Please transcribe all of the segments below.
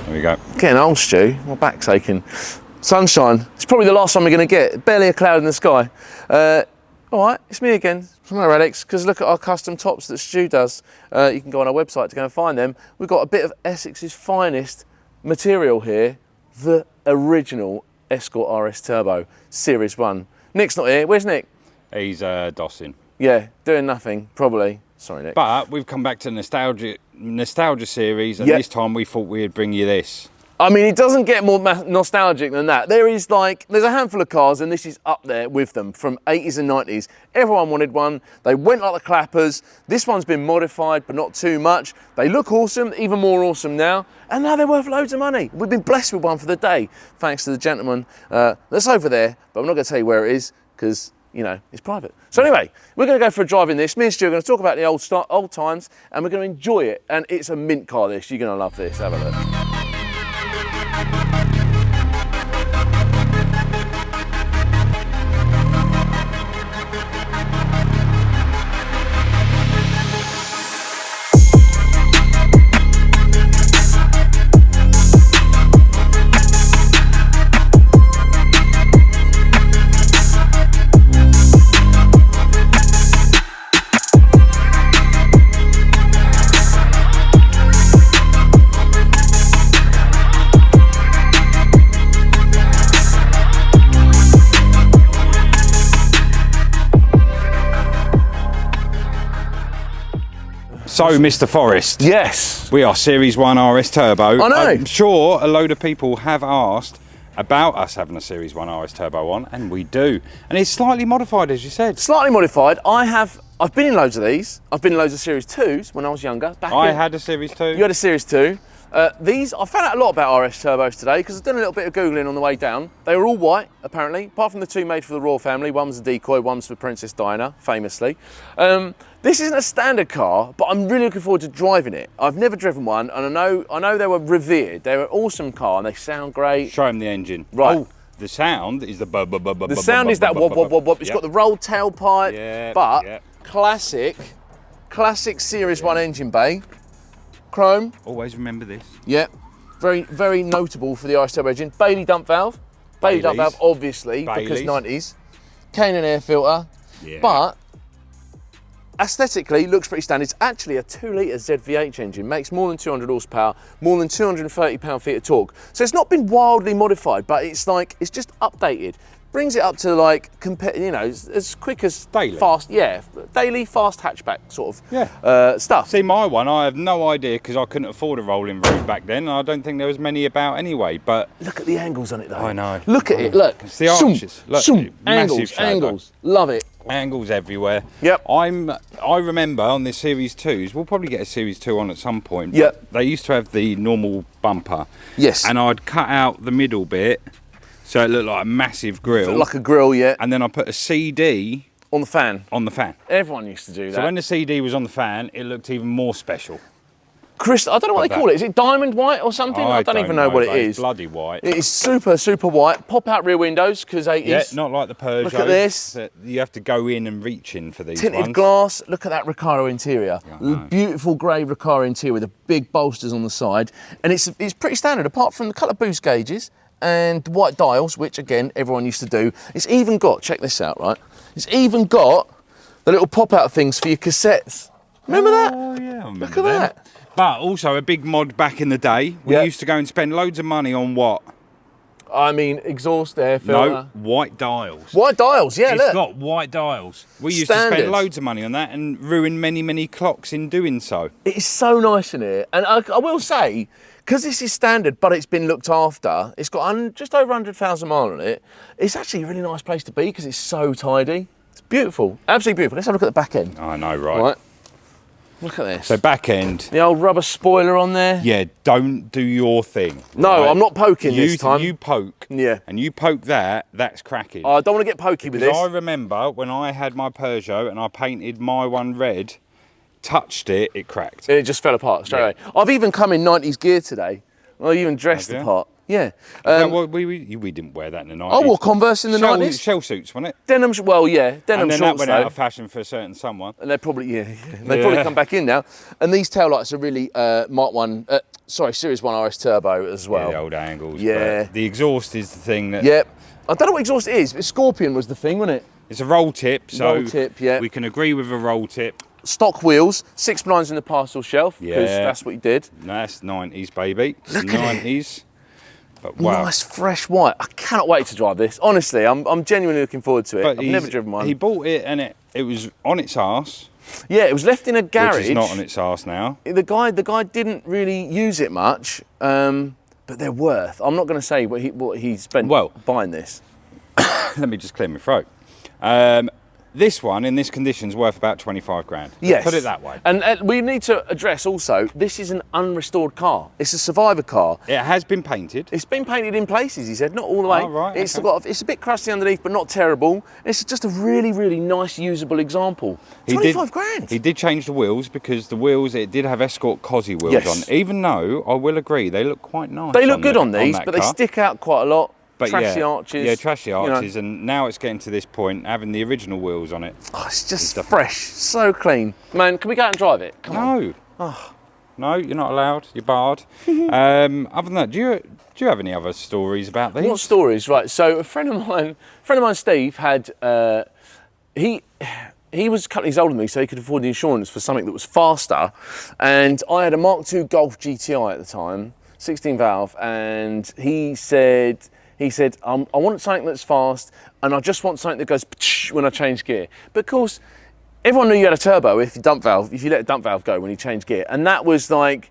There we go. Getting old, Stu. My back's aching. Sunshine. It's probably the last one we're going to get. Barely a cloud in the sky. All right, it's me again from our Alex, because look at our custom tops that Stu does. You can go on our website to go and find them. We've got a bit of Essex's finest material here, the original Escort RS Turbo, Series 1. Nick's not here. Where's Nick? He's dossing. Yeah, doing nothing, probably. Sorry, Nick. But we've come back to nostalgia series, and this time we thought we'd bring you this. I mean, it doesn't get more nostalgic than that. There's a handful of cars, and this is up there with them, from 80s and 90s. Everyone wanted one. They went like the clappers. This one's been modified, but not too much. They look awesome, even more awesome now, and now they're worth loads of money. We've been blessed with one for the day, thanks to the gentleman that's over there, but I'm not going to tell you where it is, because, you know, it's private. So anyway, we're going to go for a drive in this. Me and Stu are going to talk about the old times, and we're going to enjoy it. And it's a mint car, this. You're going to love this. Have a look. So, Mr. Forrest. Yes. We are Series 1 RS Turbo. I know. I'm sure a load of people have asked about us having a Series 1 RS Turbo on, and we do. And it's slightly modified, as you said. Slightly modified. I've been in loads of these. I've been in loads of Series 2s when I was younger. I had a Series 2. You had a Series 2. These, I found out a lot about RS Turbos today because I've done a little bit of Googling on the way down. They were all white, apparently, apart from the two made for the royal family. One was a decoy, one's for Princess Diana, famously. This isn't a standard car, but I'm really looking forward to driving it. I've never driven one, and I know they were revered. They're an awesome car, and they sound great. Show him the engine. Right. Oh, the sound is the bub, bub, bub, bub. The sound is that wob, wob, wob, wob. It's got the rolled tailpipe, but classic Series 1 engine bay. Chrome. Always remember this. Yep. Very, very notable for the RS Turbo engine. Bailey dump valve. Bailey dump valve, obviously, because 90s. K&N air filter. Yeah. But aesthetically, looks pretty standard. It's actually a 2-litre ZVH engine. Makes more than 200 horsepower, more than 230 pound-feet of torque. So it's not been wildly modified, but it's just updated. Brings it up to as quick as daily. Daily fast hatchback sort of stuff. See, my one, I have no idea because I couldn't afford a rolling roof back then. And I don't think there was many about anyway. But look at the angles on it, though. I know. Look at it. Look. It's the arches. Look, angles. Love it. Angles everywhere. Yep. I remember on the Series 2s, we'll probably get a Series 2 on at some point. Yep. They used to have the normal bumper. Yes. And I'd cut out the middle bit. So it looked like a massive grill. Like a grill, yeah. And then I put a CD... on the fan. On the fan. Everyone used to do that. So when the CD was on the fan, it looked even more special. I don't know what they call it. Is it diamond white or something? I don't even know what it is. It's bloody white. It is super, super white. Pop out rear windows, because 80s. Yeah, not like the Peugeot. Look at this. You have to go in and reach in for these Tinted ones. glass. Look at that Recaro interior. Beautiful grey Recaro interior with the big bolsters on the side. And it's pretty standard, apart from the couple of boost gauges and the white dials, which again everyone used to do. It's even got, check this out, right? It's even got the little pop-out things for your cassettes. Remember that? Oh yeah, I remember Look at that. But also a big mod back in the day. We used to go and spend loads of money on what? I mean, exhaust air filter. No, white dials. White dials, yeah, It's got white dials. We used to spend loads of money on that and ruin many, many clocks in doing so. It is so nice in here. And I will say, because this is standard, but it's been looked after, it's got just over 100,000 miles on it. It's actually a really nice place to be because it's so tidy. It's beautiful, absolutely beautiful. Let's have a look at the back end. I know, right? Right. Look at this. So back end. The old rubber spoiler on there. Yeah, don't do your thing. No, right? I'm not poking this time. You poke. Yeah. And you poke that's cracking. I don't want to get pokey with this. I remember when I had my Peugeot and I painted my one red, touched it, it cracked. It just fell apart straight away. I've even come in 90s gear today. I even dressed the part. Yeah. We didn't wear that in the 90s. I wore Converse in the 90s. Shell suits, wasn't it? Denim, well, yeah, denim And then shorts that went though. out of fashion for a certain someone. And they're probably, they probably come back in now. And these taillights are really Series 1 RS Turbo as well. Yeah, the old angles. Yeah. But the exhaust is the thing that... Yep. I don't know what exhaust it is, but Scorpion was the thing, wasn't it? It's a roll tip, so Roll tip, yeah. we can agree with a roll tip. Stock wheels, 6x9s in the parcel shelf, because that's what you did. That's 90s, baby. Look at 90s. But wow. Nice, fresh white. I cannot wait to drive this. Honestly, I'm genuinely looking forward to it. But I've never driven one. He bought it and it was on its arse. Yeah, it was left in a garage. Which is not on its arse now. The guy didn't really use it much, but they're worth. I'm not going to say what he spent buying this. Let me just clear my throat. This one in this condition is worth about 25 grand. Yes. Put it that way. And we need to address also, this is an unrestored car. It's a survivor car. It has been painted. It's been painted in places, he said, not all the way. Oh, right, It's okay. it's a bit crusty underneath, but not terrible. It's just a really, really nice, usable example. 25 grand. He did change the wheels because the wheels, it did have Escort Cosy wheels Yes. on. Even though, I will agree, they look quite nice. They look good on these, that but they car. stick out quite a lot. But trashy arches. Yeah, trashy arches, and now it's getting to this point, having the original wheels on it. Oh, it's just fresh, so clean. Man, can we go out and drive it? Come on. No. Oh. No, you're not allowed. You're barred. Other than that, do you have any other stories about these? What stories? Right. So a friend of mine, Steve, had he was a couple of years older than me, so he could afford the insurance for something that was faster. And I had a Mark II Golf GTI at the time, 16 valve, and he said, I want something that's fast, and I just want something that goes when I change gear. But of course, everyone knew you had a turbo if you let a dump valve go when you change gear. And that was like,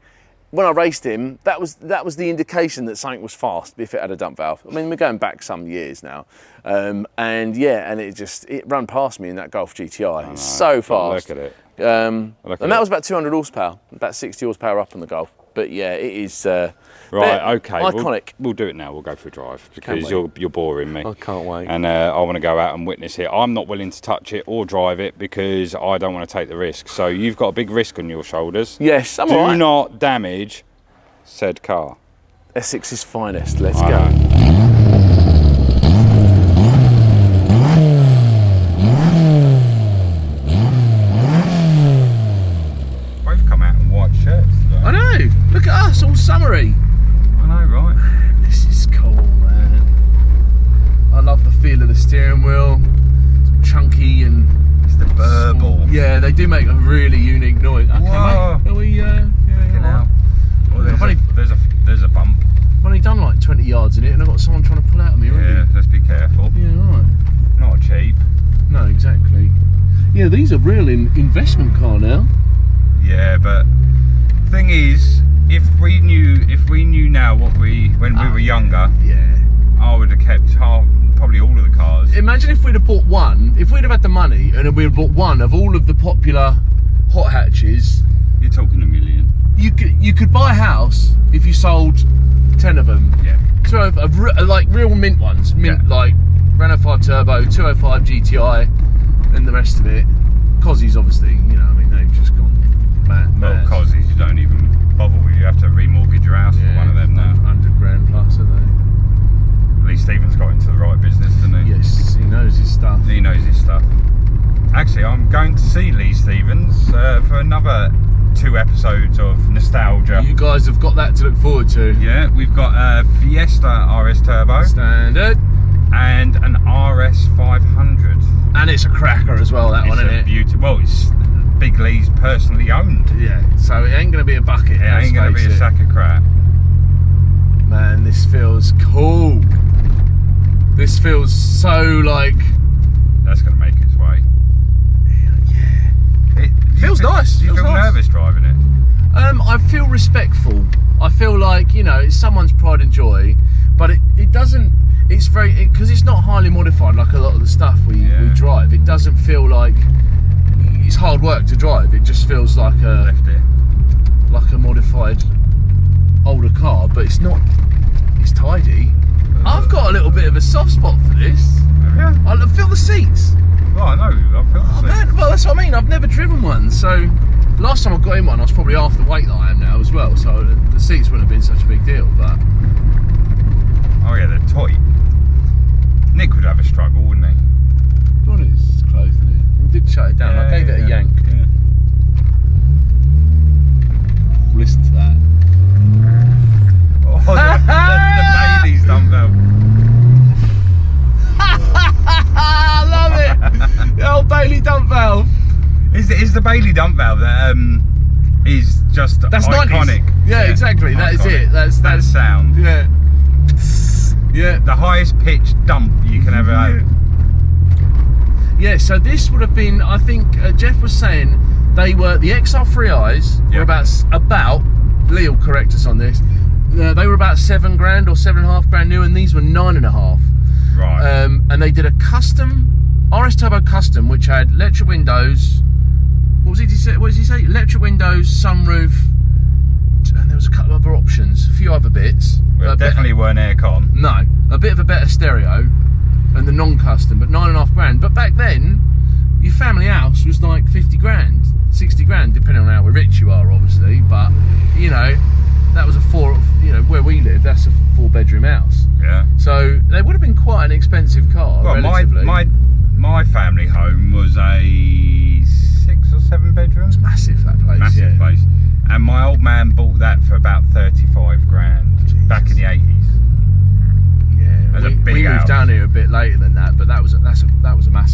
when I raced him, that was the indication that something was fast if it had a dump valve. I mean, we're going back some years now. And it ran past me in that Golf GTI. It's so fast. Look at it. And that was about 200 horsepower, about 60 horsepower up on the Golf. But yeah, it is right. Okay, iconic. We'll do it now. We'll go for a drive because you're boring me. I can't wait. And I want to go out and witness it. I'm not willing to touch it or drive it because I don't want to take the risk. So you've got a big risk on your shoulders. Yes, I'm Do all right. not damage said car. Essex's finest. Let's go. I know, look at us, all summery. I know, right? This is cool, man. I love the feel of the steering wheel. It's chunky and it's the burble. Yeah, they do make a really unique noise. Okay, whoa. mate, are we, there's a bump. I've only done like 20 yards in it and I've got someone trying to pull out of me, Yeah, let's be careful. Yeah, right. Not cheap. No, exactly. Yeah, these are real investment car now. Yeah, but thing is, if we knew now when we were younger, yeah, I would have kept probably all of the cars. Imagine if we'd have bought one, if we'd have had the money and we'd have bought one of all of the popular hot hatches. You're talking a million. You could buy a house if you sold 10 of them. Yeah. So like real mint ones, like Renault 5 Turbo, 205 GTI, and the rest of it. Cozzies, obviously, they've just gone mad. Well, Cozzies, you don't even bother with. You have to remortgage your house for one of them now. 100 grand plus, aren't they? Lee Stevens got into the right business, didn't he? Yes, he knows his stuff. He knows his stuff. Actually, I'm going to see Lee Stevens for another 2 episodes of nostalgia. You guys have got that to look forward to. Yeah, we've got a Fiesta RS Turbo. Standard. And an RS 500. And it's a cracker as well, that one, isn't it? Beauty. Well, it's Big Lee's personally owned. Yeah, so it ain't going to be a bucket. It ain't going to be a sack of crap. Man, this feels cool. This feels so like... That's going to make its way. Yeah. It feels nice. Do you feel nervous driving it? I feel respectful. I feel like, it's someone's pride and joy, but it doesn't... It's very... Because it's not highly modified like a lot of the stuff we drive. It doesn't feel like... It's hard work to drive. It just feels like a modified older car, but it's not. It's tidy. I've got a little bit of a soft spot for this. Have you? I feel the seats. Well, I know. I feel the seats. Man, well, that's what I mean. I've never driven one, so last time I got in one, I was probably half the weight that I am now as well. So the seats wouldn't have been such a big deal, but the Bailey dump valve that is just iconic. 90s. Yeah, exactly. That is it. That's that sound. Yeah. Yeah. The highest pitched dump you can ever have. Yeah, so this would have been, I think Jeff was saying, they were, the XR3Is were about, Lee will correct us on this, they were about $7 grand or $7.5 grand new, and these were 9.5. Right. And they did a custom, RS Turbo custom, which had electric windows, what did he say? Electric windows, sunroof, and there was a couple of other options, a few other bits. Well, definitely weren't aircon. No, a bit of a better stereo, and the non-custom, but 9.5 grand. But back then, your family house was like 50 grand, 60 grand, depending on how rich you are, obviously. But you know, that was where we live, that's a 4-bedroom house. Yeah. So they would have been quite an expensive car. Well, relatively. my family home was a 6 or 7 bedrooms. It's massive, that place. Massive place. And my old man bought that for about 35 grand back in the 80s. We moved down here a bit later than that, but that was a massive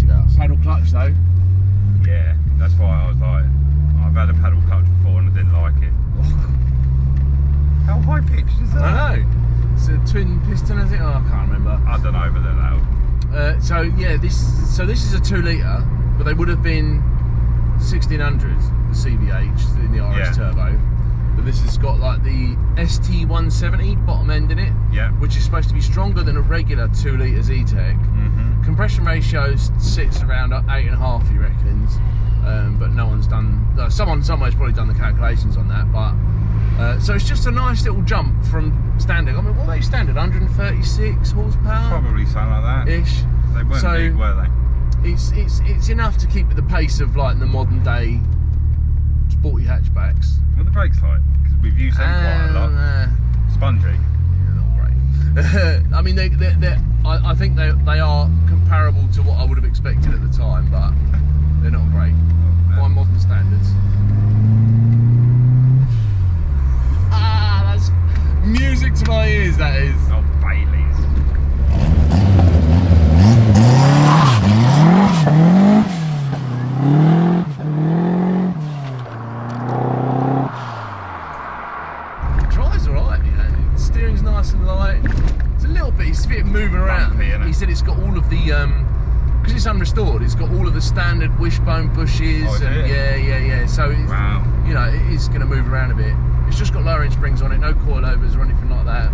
house. Paddle clutch though. Yeah, that's why I was like, I've had a paddle clutch before and I didn't like it. How high pitched is that? I know. It's a twin piston, is it? Oh, I can't remember. I don't know, but they're loud. So yeah, this is a 2 litre, but they would have been 1600s, the CVH in the RS Turbo. But this has got like the ST170 bottom end in it, which is supposed to be stronger than a regular 2 litre Z-Tech. Compression ratio sits around 8.5, he reckons, but no one's done. Someone's probably done the calculations on that. But so it's just a nice little jump from standard. I mean, what are they standard? 136 horsepower? Probably something like that. Ish. They weren't big, were they? It's enough to keep at the pace of like the modern day sporty hatchbacks. What are the brakes like? Because we've used them quite a lot. Spongy. Yeah, not great. I mean, I think they are comparable to what I would have expected at the time, but they're not great by modern standards. That's music to my ears. That is. Oh, Baileys. Drive's alright, the steering's nice and light. It's a little bit, you see it moving around. Bumpy, he said it's got all of the, because it's unrestored, it's got all of the standard wishbone bushes. Yeah. So, it's, you know, it is going to move around a bit. It's just got lowering springs on it, no coilovers or anything like that.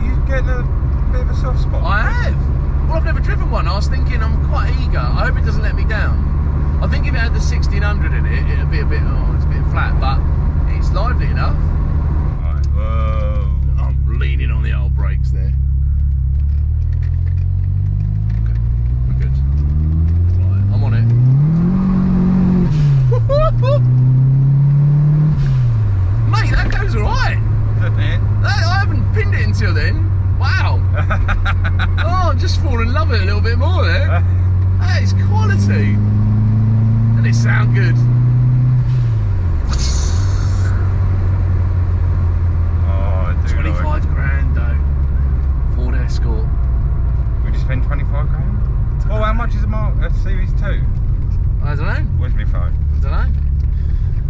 You're getting a bit of a soft spot. I have. Well, I've never driven one. I was thinking I'm quite eager. I hope it doesn't let me down. I think if it had the 1600 in it, it'd be a bit, it's a bit flat, but it's lively enough. Right, whoa. I'm leaning on the old brakes there. Okay, we're good. Right, I'm on it. Mate, that goes alright. Doesn't it? I haven't pinned it until then. Wow. Oh, I'm just falling in love with it a little bit more there. That is quality. And it sound good. Oh, I do 25 grand though. Ford Escort. Would you spend 25 grand? Well, how much is a Series 2? I don't know. Where's my phone? I don't know.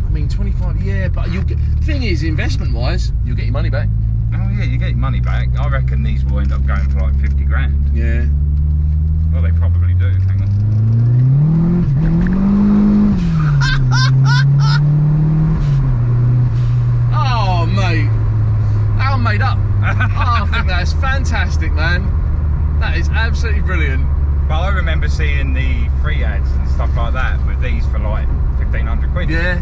I mean, 25, yeah, but you'll get. The thing is, investment-wise, you'll get your money back. Oh yeah, you get your money back. I reckon these will end up going for like 50 grand. Yeah. Well, they probably do. Hang on. Oh, mate. I'm made up. Oh, I think that's fantastic, man. That is absolutely brilliant. But I remember seeing the free ads and stuff like that with these for like 1,500 quid. Yeah.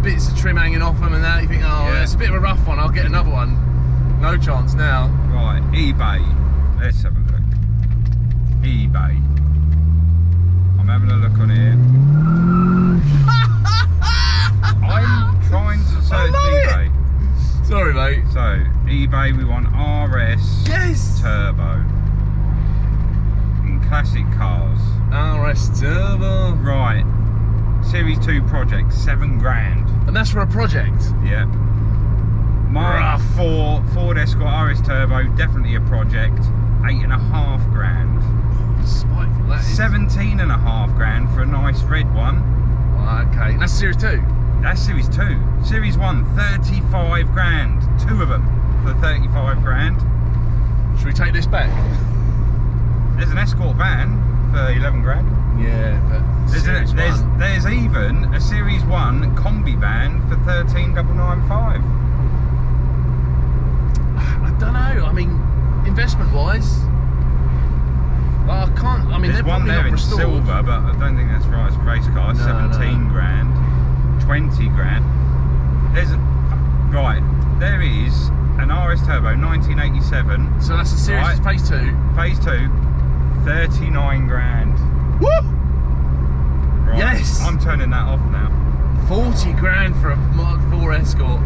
Bits of trim hanging off them and that. You think, oh, it's a bit of a rough one. I'll get another one. No chance now. Right, eBay. Let's have a look. eBay. I'm having a look on here. I'm trying to search eBay. Sorry, mate. So, eBay, we want RS Turbo. In classic cars. RS Turbo. Right. Series 2 project, 7 grand. And that's for a project? Yeah. My Ford Escort RS Turbo, definitely a project. 8.5 grand. Spiteful, that is. 17.5 grand for a nice red one. Okay, that's Series 2. That's Series 2. Series 1, 35 grand. 2 of them for 35 grand. Should we take this back? There's an Escort van for 11 grand. Yeah, but there's even a Series 1 combi van for 13,995. I don't know. I mean, investment-wise, well, I can't. I mean, there's they're one probably there not in restored. silver, but I don't think that's right. It's a race car. No, 17 grand, 20 grand. Right. There is an RS Turbo 1987. So that's a Series Right. Phase 2. Phase 2, 39 grand. Woo! Right. Yes. I'm turning that off now. 40 grand for a Mark IV Escort.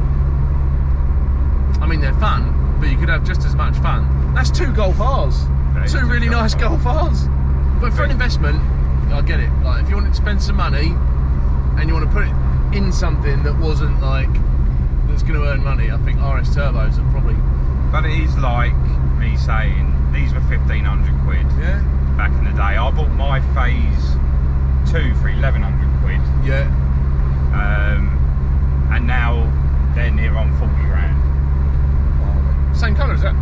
I mean, they're fun, but you could have just as much fun. That's 2 Golf R's. That is 2 two really Golf nice Rs. Golf R's. But for an investment, I get it. Like, if you want to spend some money and you want to put it in something that wasn't like, that's going to earn money, I think RS Turbos are probably. But it is like me saying, these were 1,500 quid Yeah. back in the day. I bought my Phase 2 for 1,100 quid. Yeah. And now they're near on 40 grand. Same colour as that.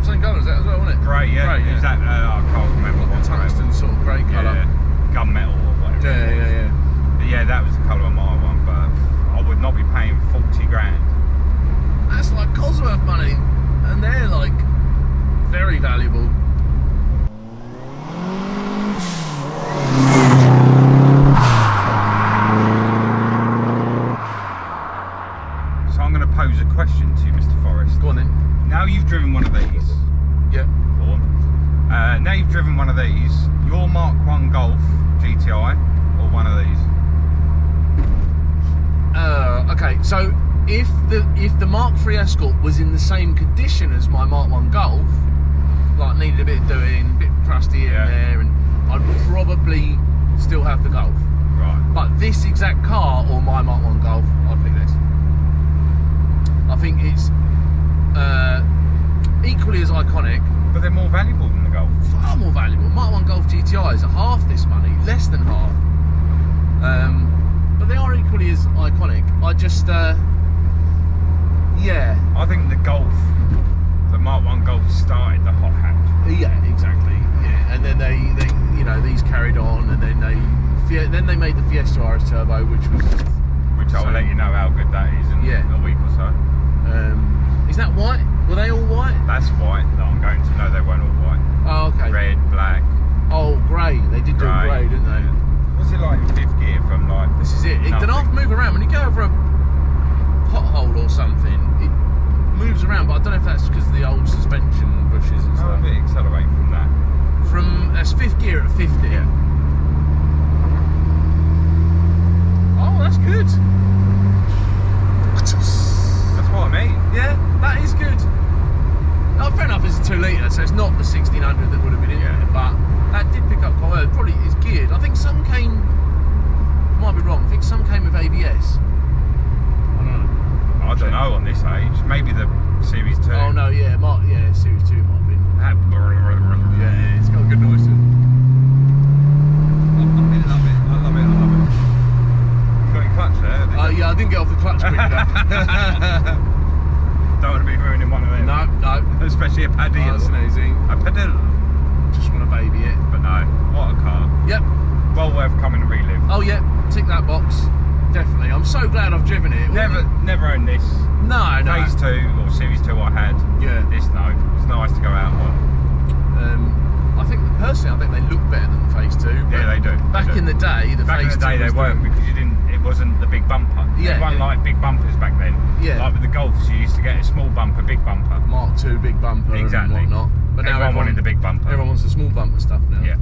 Same colour as that as well, wasn't it? Grey, yeah. Grey, Is that, I can't remember Like what the tungsten sort of grey colour. Yeah, gunmetal or whatever. Yeah. But yeah, that was the colour of my one, but I would not be paying 40 grand. That's like Cosworth money, and they're like very valuable. So I'm going to pose a question to you, Mr. Forrest. Go on then. Now you've driven one of these. Yeah. Go on. Now you've driven one of these. Your Mark 1 Golf GTI or one of these? Okay, so if the Mark III Escort was in the same condition as my Mark 1 Golf, like needed a bit of doing, a bit crusty here and there, and I'd probably still have the Golf. Right. But this exact car or my Mark 1 Golf, I'd pick this. I think it's equally as iconic. But they're more valuable than the Golf. Far more valuable. Mark 1 Golf GTIs are half this money, less than half. But they are equally as iconic. I just, yeah. I think the Golf, the Mark 1 Golf started the hot hatch. Yeah, exactly. Yeah, and then they you know, these carried on, and then they made the Fiesta RS Turbo, which I'll let you know how good that is in a week or so. is that white? Were they all white? That's white that I'm going to. No, they weren't all white. Oh, okay. Red, black. Oh, grey. They did do grey, didn't they? What's it like in 5th gear from like? This is it. It nothing? doesn't have to move around. When you go over a pothole or something, it moves around, but I don't know if that's because of the old suspension bushes and How stuff. will it accelerate from that? That's 5th gear at 50. Yeah. Oh, that's good. That's what I mean. Yeah, that is good. Oh, fair enough, it's a 2 litre, so it's not the 1600 that would have been in there, but that did pick up quite well. It probably is geared. I think some came, might be wrong, I think some came with ABS. I don't know on this age. Maybe the Series 2. Oh no, yeah, Series 2 might have been. That Yeah, it's got a good noise to it. I love it. You got your clutch there? Yeah, I didn't get off the clutch quick enough. Don't want to be ruining one of them. No. Especially a paddle. Oh, that's easy. A paddle. Just want to baby it. But no, what a car. Yep. Well worth coming and relive. Oh yeah, tick that box. Definitely. I'm so glad I've driven it. Never owned this. No. Phase 2 or Series 2 I had. Yeah. This no. It's nice to go out on. Personally, I think they look better than the Phase 2. Yeah, they do. Back in the day, the Back Phase 2 in the day they weren't because it wasn't the big bumper. Yeah, Everyone liked big bumpers back then. Yeah. Like with the Golfs, you used to get a small bumper, big bumper. Mark II big bumper Exactly. and whatnot. But now everyone wanted the big bumper. Everyone wants the small bumper stuff now. Yeah.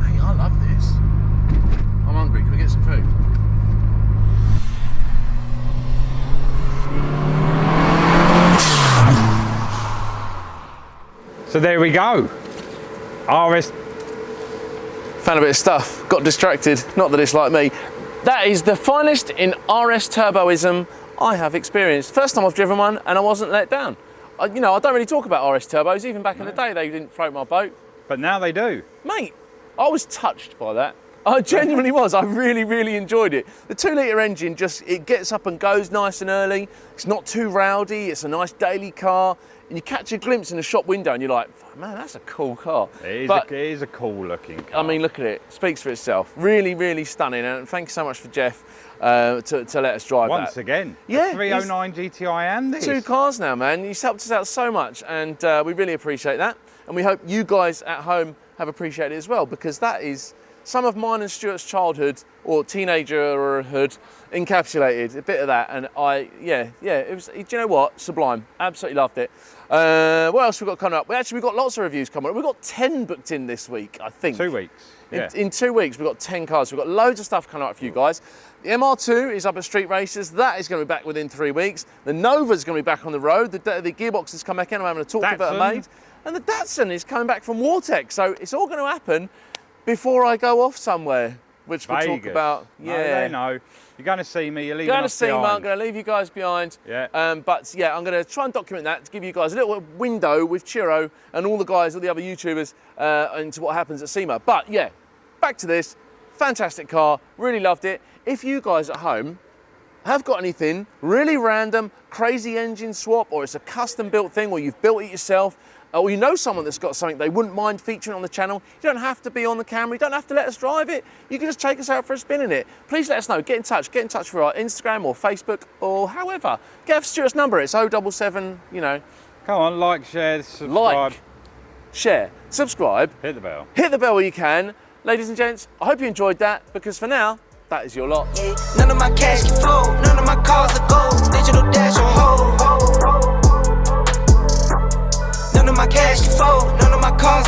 Hey, I love this. I'm hungry. Can we get some food? So there we go. RS. Found a bit of stuff. Got distracted. Not that it's like me. That is the finest in RS Turboism I have experienced. First time I've driven one and I wasn't let down. I don't really talk about RS Turbos. Even back in the day, they didn't float my boat. But now they do. Mate, I was touched by that. I genuinely was. I really, really enjoyed it. The 2-litre engine it gets up and goes nice and early. It's not too rowdy. It's a nice daily car. And you catch a glimpse in the shop window and you're like, man, that's a cool car. It is a cool looking car. I mean, look at it. It speaks for itself. Really, really stunning. And thank you so much for Jeff to let us drive Once that. again, Yeah, 309 GTI and this. 2 cars now, man. You've helped us out so much, and we really appreciate that. And we hope you guys at home have appreciated it as well, because that is some of mine and Stuart's childhood or teenagerhood encapsulated, a bit of that. And it was, do you know what? Sublime. Absolutely loved it. What else we got coming up? We've got lots of reviews coming up. We've got 10 booked in this week, I think. 2 weeks. Yeah. In 2 weeks, we've got 10 cars. We've got loads of stuff coming up for you guys. The MR2 is up at Street Races. That is going to be back within 3 weeks. The Nova's going to be back on the road. The gearbox has come back in. I'm having a talk about it made. And the Datsun is coming back from Wartech. So it's all going to happen before I go off somewhere, which we'll talk about. Yeah. No, they know. You're going to see me. You're leaving us behind. I'm going to leave you guys behind. Yeah. But yeah, I'm going to try and document that to give you guys a little window with Chiro and all the guys, all the other YouTubers, into what happens at SEMA. But yeah, back to this. Fantastic car. Really loved it. If you guys at home have got anything really random, crazy engine swap, or it's a custom built thing, or you've built it yourself, or you know someone that's got something they wouldn't mind featuring on the channel, you don't have to be on the camera, you don't have to let us drive it, you can just take us out for a spin in it. Please let us know, get in touch through our Instagram or Facebook or however. Get Stuart's number, it's 077, you know. Come on, like, share, subscribe. Like, share, subscribe. Hit the bell. Hit the bell where you can. Ladies and gents, I hope you enjoyed that, because for now, that is your lot. None of my cash can flow, none of my cars are gold, digital dash on hold. None of my cash can flow, none of my cars